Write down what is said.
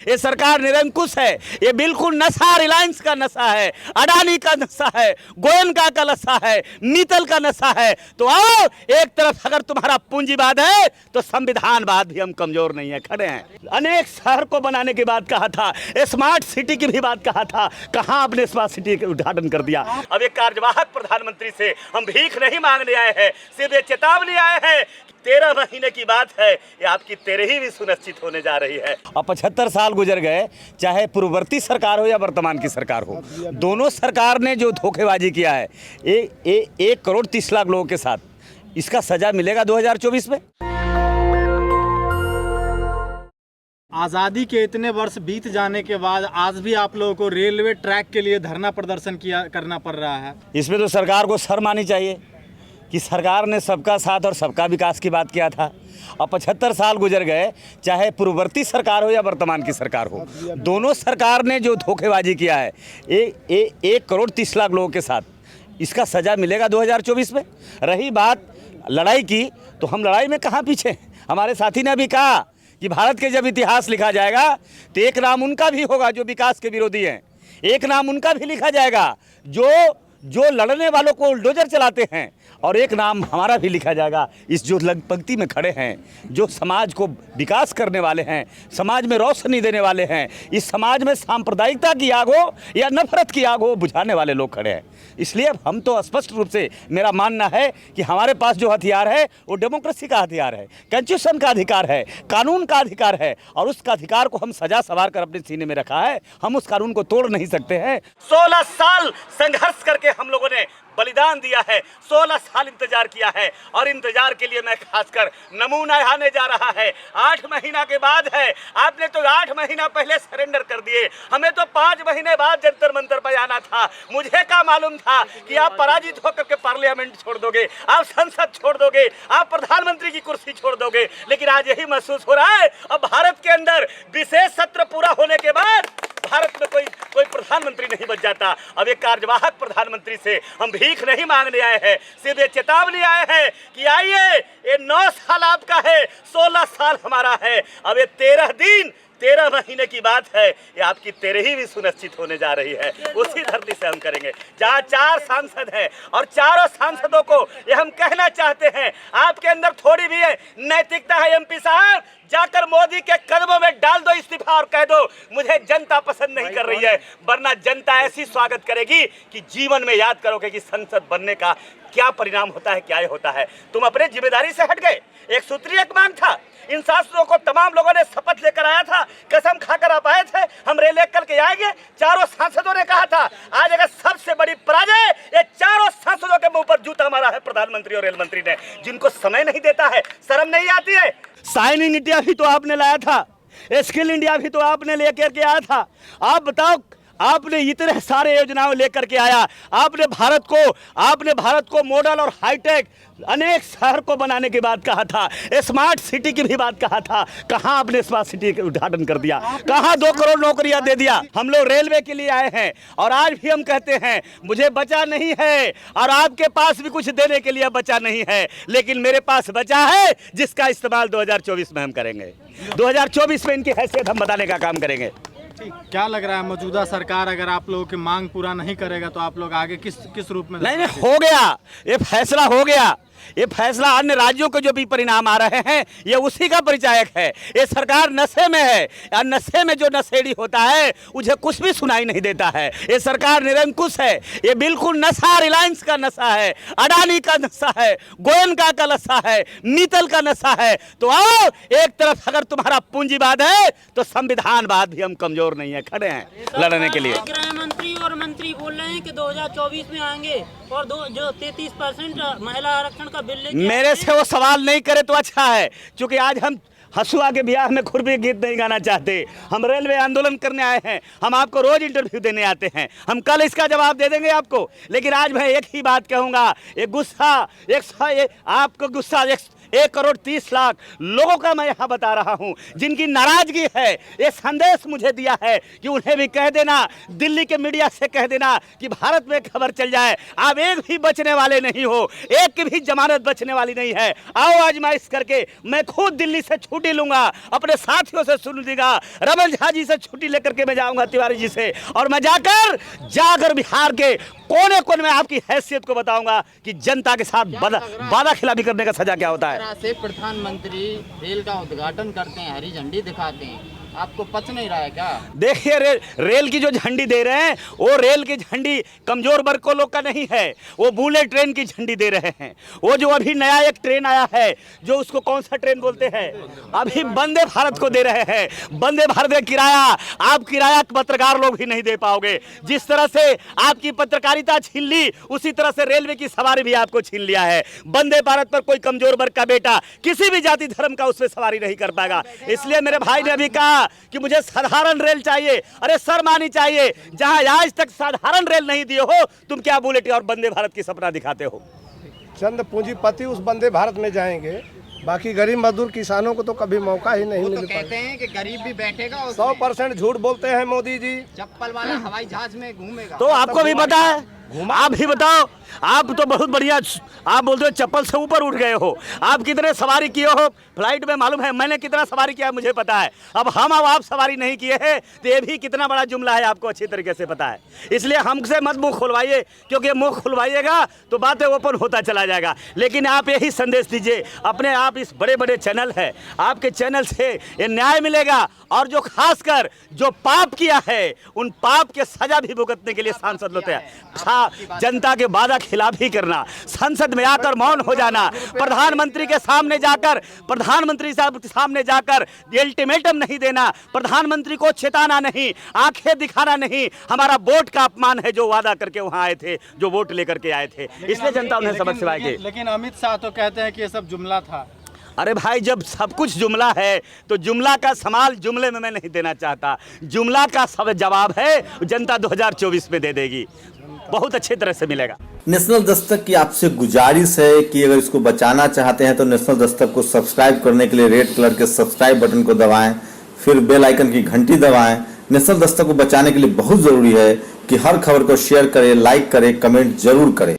ये सरकार निरंकुश है। ये बिल्कुल नशा रिलायंस का नशा है, अडानी का नशा है, गोयनका का नशा है, नीतल का नशा है। तो आओ, एक तरफ अगर तुम्हारा पूंजीवाद है तो संविधानवाद भी हम कमजोर नहीं है, खड़े हैं। अनेक शहर को बनाने की बात कहा था, स्मार्ट सिटी की भी बात कहा था, कहां आपने स्मार्ट सिटी का उद्घाटन कर दिया। अब एक कार्यवाहक प्रधानमंत्री से हम भीख नहीं मांगने आए हैं, सिर्फ ये चेतावनी आए हैं। 13 महीने की बात है, ये आपकी 13वीं भी सुनिश्चित होने जा रही है। और 75 साल गुजर गए, चाहे पूर्ववर्ती सरकार हो या वर्तमान की सरकार हो, दोनों सरकार ने जो धोखेबाजी किया है 1 करोड़ 30 लाख लोगों के साथ, इसका सजा मिलेगा 2024 में। आज़ादी के इतने वर्ष बीत जाने के बाद आज भी आप लोगों को रेलवे ट्रैक के लिए धरना प्रदर्शन करना पड़ रहा है। इसमें तो सरकार को शर्म आनी चाहिए कि सरकार ने सबका साथ और सबका विकास की बात किया था। और 75 साल गुजर गए, चाहे पूर्ववर्ती सरकार हो या वर्तमान की सरकार हो, दोनों सरकार ने जो धोखेबाजी किया है 1 करोड़ 30 लाख लोगों के साथ, इसका सजा मिलेगा 2024 में। रही बात लड़ाई की, तो हम लड़ाई में कहाँ पीछे हैं। हमारे साथी ने भी कहा कि भारत के जब इतिहास लिखा जाएगा तो एक नाम उनका भी होगा जो विकास के विरोधी हैं, एक नाम उनका भी लिखा जाएगा जो लड़ने वालों को बुलडोजर चलाते हैं, और एक नाम हमारा भी लिखा जाएगा इस जो पंक्ति में खड़े हैं, जो समाज को विकास करने वाले हैं, समाज में रोशनी देने वाले हैं, इस समाज में सांप्रदायिकता की आग हो या नफरत की आग हो बुझाने वाले लोग खड़े हैं। इसलिए हम तो स्पष्ट रूप से मेरा मानना है कि हमारे पास जो हथियार है वो डेमोक्रेसी का हथियार है, कॉन्स्टिट्यूशन का अधिकार है, कानून का अधिकार है, और उस अधिकार को हम सजा सवार कर अपने सीने में रखा है। हम उस कानून को तोड़ नहीं सकते हैं। 16 साल संघर्ष करके हम लोगों ने बलिदान दिया है, 16 साल इंतजार किया है, और इंतजार के लिए मैं खासकर नमूना आने जा रहा है। 8 महीना के बाद है, आपने तो 8 महीना पहले सरेंडर कर दिए, हमें तो 5 महीने बाद जंतर मंतर पर आना था। मुझे क्या मालूम था कि आप पराजित होकर के पार्लियामेंट छोड़ दोगे, आप संसद छोड़ दोगे, आप प्रधानमंत्री की कुर्सी छोड़ दोगे। लेकिन आज यही महसूस हो रहा है, अब भारत के अंदर विशेष सत्र पूरा होने के बाद भारत में कोई प्रधानमंत्री नहीं बच जाता। अब एक कार्यवाहक प्रधानमंत्री से हम भीख नहीं मांगने आए हैं, सिर्फ ये चेतावनी आए हैं कि आइए, ये 9 साल आपका है, 16 साल हमारा है। अब ये 13 महीने की बात है, ये आपकी 13वीं भी सुनिश्चित होने जा रही है। उसी धरती से हम करेंगे जहाँ 4 सांसद हैं, और चारों सांसदों को ये हम कहना चाहते हैं, आपके अंदर थोड़ी भी है नैतिकता है एमपी साहब, जाकर मोदी के कदमों में डाल दो इस्तीफा और कह दो मुझे जनता पसंद नहीं कर रही है, वरना जनता ऐसी स्वागत करेगी कि जीवन में याद करोगे कि संसद बनने का क्या परिणाम होता है, क्या होता है। तुम अपने जिम्मेदारी से हट गए। एक सूत्रीय मांग था, इन सांसदों को तमाम लोगों ने शपथ लेकर आया था, कसम खाकर आप आए थे हम रेल लेकर के आएंगे। चारों सांसदों ने कहा था, आज अगर सबसे बड़ी पराजय ये चारों सांसदों के मुंह पर जूता मारा है प्रधानमंत्री और रेल मंत्री ने, जिनको समय नहीं देता है, शर्म नहीं आती है। साइनिंग इंडिया भी तो आपने लाया था, स्किल इंडिया भी तो आपने लेकर के आया था। आप बताओ, आपने इतने सारे योजनाओं लेकर के आया, आपने भारत को मॉडल और हाईटेक अनेक शहर को बनाने की बात कहा था, स्मार्ट सिटी की भी बात कहा था, कहां आपने स्मार्ट सिटी का उद्घाटन कर दिया, कहां 2 करोड़ नौकरियां दे दिया। हम लोग रेलवे के लिए आए हैं, और आज भी हम कहते हैं मुझे बचा नहीं है, और आपके पास भी कुछ देने के लिए बचा नहीं है, लेकिन मेरे पास बचा है जिसका इस्तेमाल 2024 में हम करेंगे। 2024 में इनकी हैसियत हम बताने का काम करेंगे। क्या लग रहा है, मौजूदा सरकार अगर आप लोगों की मांग पूरा नहीं करेगा तो आप लोग आगे किस रूप में? नहीं, हो गया, ये फैसला हो गया। ये फैसला अन्य राज्यों के जो भी परिणाम आ रहे हैं ये उसी का परिचायक है। ये सरकार नशे में है, और नशे में जो नशेड़ी होता है उसे कुछ भी सुनाई नहीं देता है। ये सरकार निरंकुश है। ये बिल्कुल नशा रिलायंस का नशा है, अडानी का नशा है, गोयनका का नशा है, नीतल का नशा है। तो आओ, एक तरफ अगर तुम्हारा पूंजीवाद है तो संविधानवाद भी हम कमजोर नहीं है, खड़े हैं लड़ने के लिए। गृह मंत्री और मंत्री बोल रहे हैं कि 2024 में आएंगे, और जो 33% महिला आरक्षण का बिल लेके मेरे से वो सवाल नहीं करे तो अच्छा है, क्योंकि आज हम हसुआ के ब्याह में खुरपी गीत नहीं गाना चाहते। हम रेलवे आंदोलन करने आए हैं, हम आपको रोज इंटरव्यू देने आते हैं, हम कल इसका जवाब दे देंगे आपको। लेकिन आज मैं एक ही बात कहूँगा, आपको गुस्सा 1,30,00,000 लोगों का मैं यहाँ बता रहा हूँ जिनकी नाराजगी है। ये संदेश मुझे दिया है कि उन्हें भी कह देना, दिल्ली के मीडिया से कह देना कि भारत में खबर चल जाए, आप एक भी बचने वाले नहीं हो, एक की भी जमानत बचने वाली नहीं है। आओ आजमाइश करके मैं खुद दिल्ली से छुट्टी लूंगा, अपने साथियों से सुन लीजिएगा, रमन झा जी से छुट्टी लेकर के मैं जाऊंगा, तिवारी जी से, और मैं जाकर बिहार के कोने कोने में आपकी हैसियत को बताऊंगा कि जनता के साथ वादा खिलाफी करने का सजा क्या होता है। से प्रधानमंत्री रेल का उद्घाटन करते हैं, हरी झंडी दिखाते हैं, आपको पच नहीं रहा है क्या? देखिए रेल की जो झंडी दे रहे हैं वो रेल की झंडी कमजोर वर्ग को लोग का नहीं है, वो बुलेट ट्रेन की झंडी दे रहे हैं। वो जो अभी नया एक ट्रेन आया है, जो उसको कौन सा ट्रेन बोलते हैं, अभी वंदे भारत को दे रहे हैं। वंदे भारत का किराया आप किराया पत्रकार लोग भी नहीं दे पाओगे। जिस तरह से आपकी पत्रकारिता छीन ली, उसी तरह से रेलवे की सवारी भी आपको छीन लिया है। वंदे भारत पर कोई कमजोर वर्ग का बेटा किसी भी जाति धर्म का उस पर सवारी नहीं कर पाएगा। इसलिए मेरे भाई ने अभी कहा कि मुझे साधारण रेल चाहिए। अरे शर्म आनी चाहिए, जहां आज तक साधारण रेल नहीं दिए हो, तुम क्या बुलेट और वंदे भारत की सपना दिखाते हो। चंद पूंजीपति उस वंदे भारत में जाएंगे, बाकी गरीब मजदूर किसानों को तो कभी मौका ही नहीं वो तो मिल कहते पाएगा। हैं कि गरीब भी बैठेगा, 100% झूठ बोलते हैं मोदी जी। चप्पल वाला हवाई जहाज में घूमेगा। तो आपको भी पता है, आप भी बताओ, आप तो बहुत बढ़िया, आप बोलते हो चप्पल से ऊपर उठ गए हो। आप कितने सवारी किए हो फ्लाइट में, मालूम है मैंने कितना सवारी किया मुझे पता है। अब आप सवारी नहीं किए हैं तो ये भी कितना बड़ा जुमला है, आपको अच्छी तरीके से पता है। इसलिए हमसे मत मुंह खुलवाइए, क्योंकि मुंह खुलवाइएगा तो बातें ओपन होता चला जाएगा। लेकिन आप यही संदेश दीजिए अपने, आप इस बड़े बड़े चैनल है, आपके चैनल से ये न्याय मिलेगा, और जो खासकर जो पाप किया है उन पाप के सजा भी भुगतने के लिए सांसद होते हैं। जनता के वादा खिलाफी करना, संसद में आकर मौन हो जाना, प्रधानमंत्री के सामने जाकर, प्रधानमंत्री साहब के सामने जाकर अल्टीमेटम नहीं देना, प्रधानमंत्री को चेताना नहीं, आंखें दिखाना नहीं, हमारा वोट का अपमान है जो वादा करके वहां आए थे, जो वोट लेकर के आए थे। इसलिए जनता उन्हें सबक सिखाएगी। लेकिन अमित शाह तो कहते हैं कि ये सब जुमला था। अरे भाई, जब सब कुछ जुमला है तो जुमला का सवाल जुमले में मैं नहीं देना चाहता। जुमला का सब जवाब है जनता 2024 में दे देगी, बहुत अच्छी तरह से मिलेगा। नेशनल दस्तक की आपसे गुजारिश है कि अगर इसको बचाना चाहते हैं तो नेशनल दस्तक को सब्सक्राइब करने के लिए रेड कलर के सब्सक्राइब बटन को दबाएं, फिर बेल आइकन की घंटी दबाएं। नेशनल दस्तक को बचाने के लिए बहुत जरूरी है कि हर खबर को शेयर करें, लाइक करें, कमेंट जरूर करें।